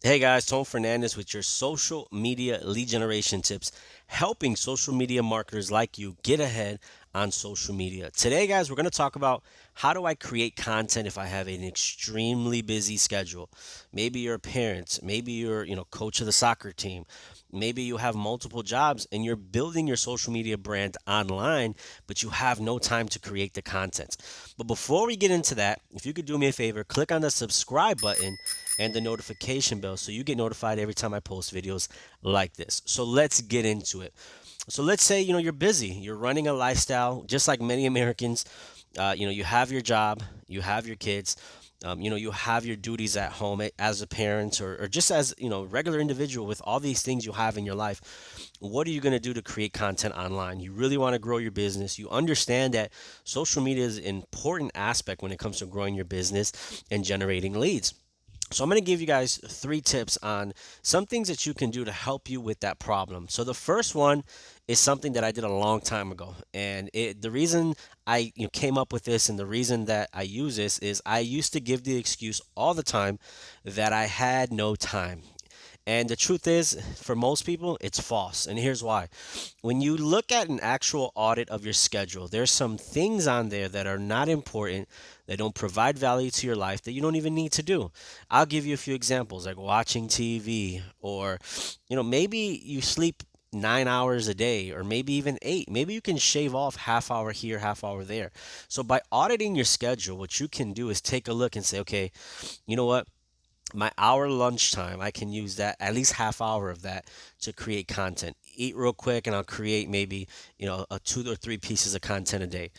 Hey guys, Tom Fernandez with your social media lead generation tips, helping social media marketers like you get ahead on social media. Today, guys, we're going to talk about how do I create content if I have an extremely busy schedule. Maybe you're a parent, maybe you're, coach of the soccer team. Maybe you have multiple jobs and you're building your social media brand online, but you have no time to create the content. But before we get into that, if you could do me a favor, click on the subscribe button and the notification bell so you get notified every time I post videos like this. So let's get into it. So let's say you're busy, you're running a lifestyle just like many Americans. You have your job, you have your kids, you have your duties at home as a parent or just as regular individual with all these things you have in your life. What are you going to do to create content online? You really want to grow your business. You understand that social media is an important aspect when it comes to growing your business and generating leads. So I'm going to give you guys three tips on some things that you can do to help you with that problem. So the first one is something that I did a long time ago, and the reason I came up with this and the reason that I use this is I used to give the excuse all the time that I had no time. And the truth is, for most people, it's false. And here's why. When you look at an actual audit of your schedule, there's some things on there that are not important, that don't provide value to your life, that you don't even need to do. I'll give you a few examples, like watching TV, or, maybe you sleep 9 hours a day, or maybe even eight. Maybe you can shave off half hour here, half hour there. So by auditing your schedule, what you can do is take a look and say, okay, you know what? My hour lunchtime, I can use that, at least half hour of that, to create content. Eat real quick and I'll create maybe, a two or three pieces of content a day.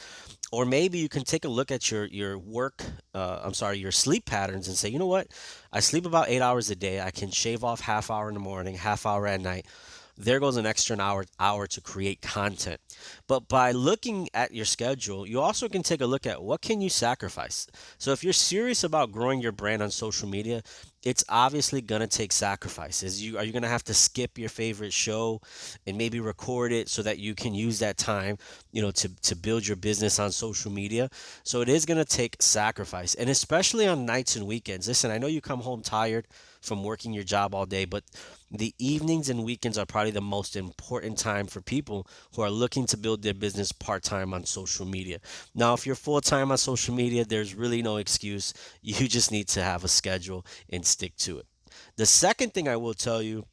Or maybe you can take a look at your work, your sleep patterns and say, you know what? I sleep about 8 hours a day. I can shave off half hour in the morning, half hour at night. There goes an extra hour to create content. But by looking at your schedule, you also can take a look at what can you sacrifice. So if you're serious about growing your brand on social media, it's obviously going to take sacrifices. Are you going to have to skip your favorite show and maybe record it so that you can use that time, to build your business on social media? So it is going to take sacrifice, and especially on nights and weekends. Listen, I know you come home tired from working your job all day, but the evenings and weekends are probably the most important time for people who are looking to build their business part-time on social media. Now, if you're full-time on social media, there's really no excuse. You just need to have a schedule and stick to it. The second thing I will tell you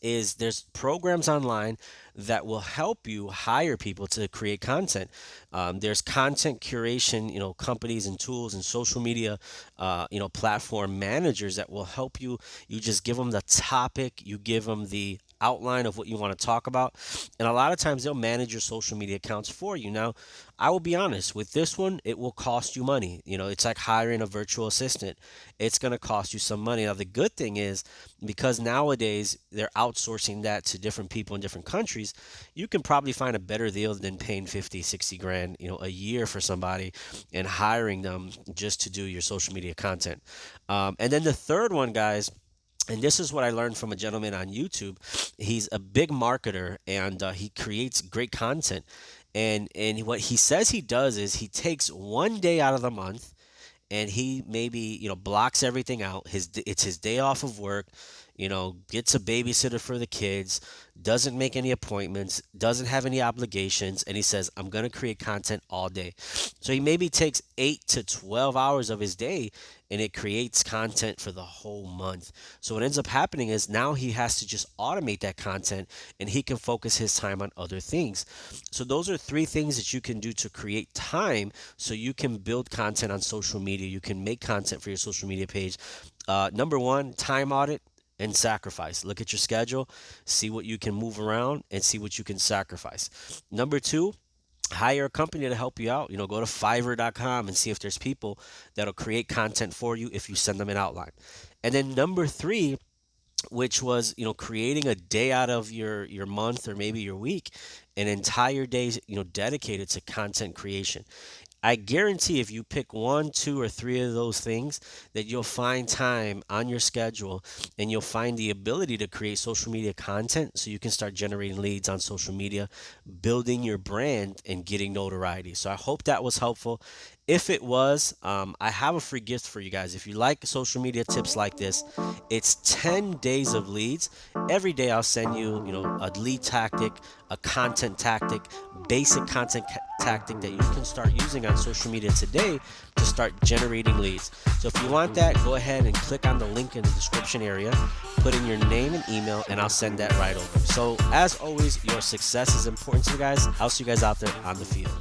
is there's programs online that will help you hire people to create content. There's content curation, companies and tools and social media, platform managers that will help you. You just give them the topic, you give them the outline of what you want to talk about, and a lot of times they'll manage your social media accounts for you. Now, I will be honest with this one, it will cost you money. It's like hiring a virtual assistant. It's going to cost you some money. Now, the good thing is, because nowadays they're outsourcing that to different people in different countries, you can probably find a better deal than paying 50, 60 grand, a year for somebody and hiring them just to do your social media content. And then the third one, guys, and this is what I learned from a gentleman on YouTube. He's a big marketer, and he creates great content. And what he says he does is he takes one day out of the month and he maybe blocks everything out. It's his day off of work, gets a babysitter for the kids, doesn't make any appointments, doesn't have any obligations, and he says, I'm going to create content all day. So he maybe takes 8 to 12 hours of his day and it creates content for the whole month. So what ends up happening is now he has to just automate that content and he can focus his time on other things. So those are three things that you can do to create time so you can build content on social media. You can make content for your social media page. Number one, time audit and sacrifice. Look at your schedule, see what you can move around, and see what you can sacrifice. Number two, hire a company to help you out. Go to fiverr.com and see if there's people that'll create content for you if you send them an outline. And then number three, which was creating a day out of your month or maybe your week, an entire day dedicated to content creation. I guarantee if you pick one, two, or three of those things, that you'll find time on your schedule and you'll find the ability to create social media content so you can start generating leads on social media, building your brand, and getting notoriety. So I hope that was helpful. If it was, I have a free gift for you guys. If you like social media tips like this, it's 10 days of leads. Every day I'll send you, a lead tactic, a content tactic, basic content tactic that you can start using on social media today to start generating leads. So if you want that, go ahead and click on the link in the description area, put in your name and email, and I'll send that right over. So as always, your success is important to you guys. I'll see you guys out there on the field.